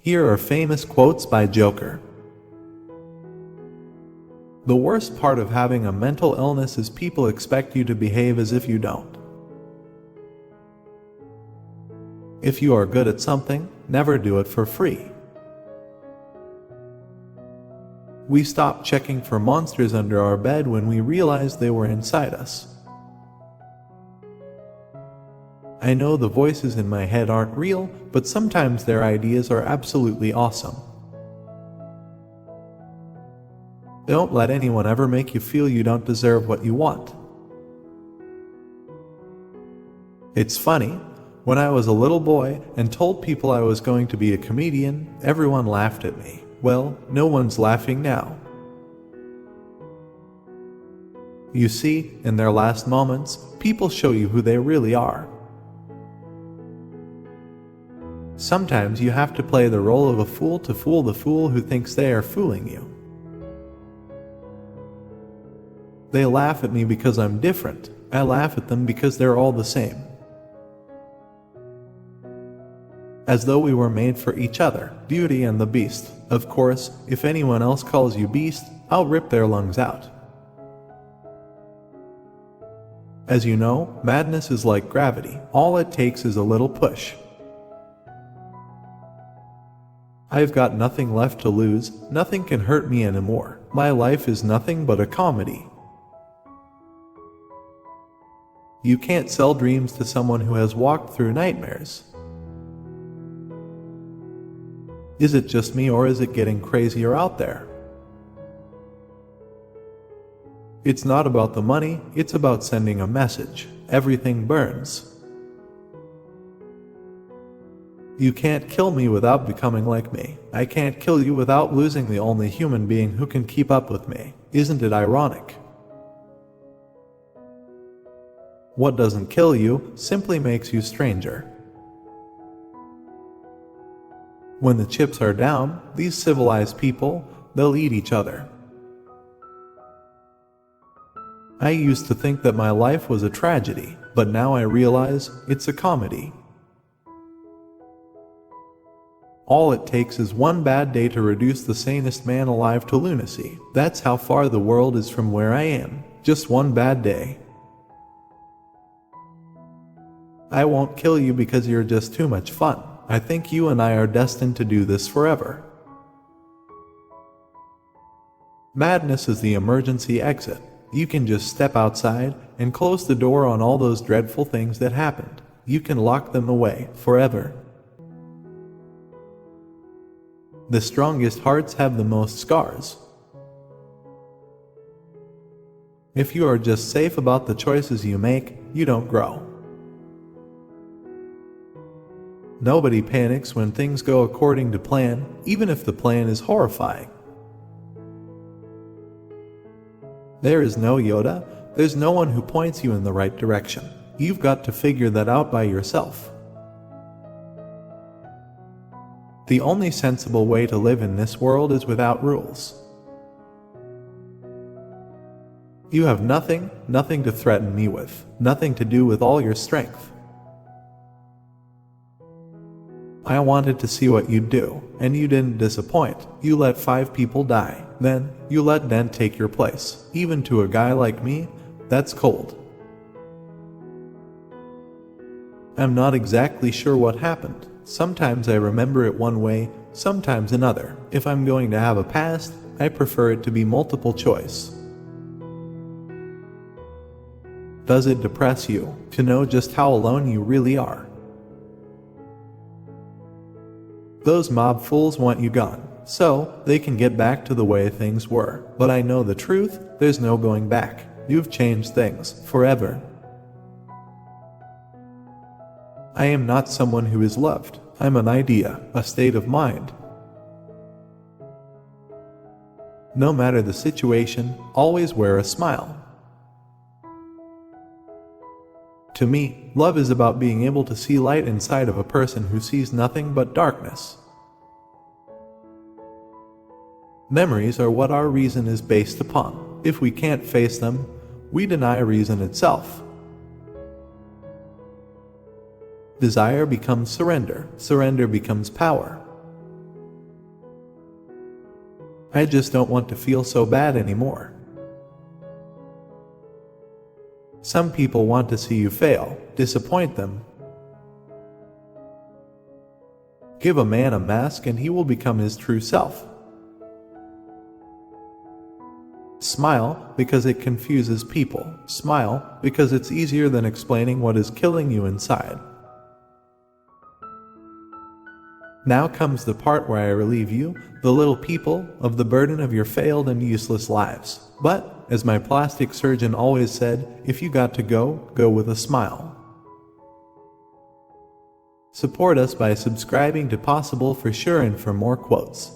Here are famous quotes by Joker. The worst part of having a mental illness is people expect you to behave as if you don't. If you are good at something, never do it for free. We stopped checking for monsters under our bed when we realized they were inside us. I know the voices in my head aren't real, but sometimes their ideas are absolutely awesome. Don't let anyone ever make you feel you don't deserve what you want. It's funny, when I was a little boy and told people I was going to be a comedian, everyone laughed at me. Well, no one's laughing now. You see, in their last moments, people show you who they really are. Sometimes you have to play the role of a fool to fool the fool who thinks they are fooling you. They laugh at me because I'm different. I laugh at them because they're all the same. As though we were made for each other, Beauty and the Beast. Of course, if anyone else calls you beast, I'll rip their lungs out. As you know, madness is like gravity. All it takes is a little push. I've got nothing left to lose, nothing can hurt me anymore. My life is nothing but a comedy. You can't sell dreams to someone who has walked through nightmares. Is it just me or is it getting crazier out there? It's not about the money, it's about sending a message. Everything burns. You can't kill me without becoming like me. I can't kill you without losing the only human being who can keep up with me. Isn't it ironic? What doesn't kill you simply makes you stranger. When the chips are down, these civilized people, they'll eat each other. I used to think that my life was a tragedy, but now I realize it's a comedy. All it takes is one bad day to reduce the sanest man alive to lunacy. That's how far the world is from where I am. Just one bad day. I won't kill you because you're just too much fun. I think you and I are destined to do this forever. Madness is the emergency exit. You can just step outside and close the door on all those dreadful things that happened. You can lock them away forever. The strongest hearts have the most scars. If you are just safe about the choices you make, you don't grow. Nobody panics when things go according to plan, even if the plan is horrifying. There is no Yoda, there's no one who points you in the right direction. You've got to figure that out by yourself. The only sensible way to live in this world is without rules. You have nothing to threaten me with, nothing to do with all your strength. I wanted to see what you'd do, and you didn't disappoint. You let 5 people die, then you let Dent take your place. Even to a guy like me, that's cold. I'm not exactly sure what happened. Sometimes I remember it one way, sometimes another. If I'm going to have a past, I prefer it to be multiple choice. Does it depress you to know just how alone you really are? Those mob fools want you gone, so they can get back to the way things were. But I know the truth, there's no going back. You've changed things forever. I am not someone who is loved. I'm an idea, a state of mind. No matter the situation, always wear a smile. To me, love is about being able to see light inside of a person who sees nothing but darkness. Memories are what our reason is based upon. If we can't face them, we deny reason itself. Desire becomes surrender. Surrender becomes power. I just don't want to feel so bad anymore. Some people want to see you fail, disappoint them. Give a man a mask and he will become his true self. Smile because it confuses people. Smile because it's easier than explaining what is killing you inside. Now comes the part where I relieve you, the little people, of the burden of your failed and useless lives. But, as my plastic surgeon always said, if you got to go, go with a smile. Support us by subscribing to Possible for Sure and for more quotes.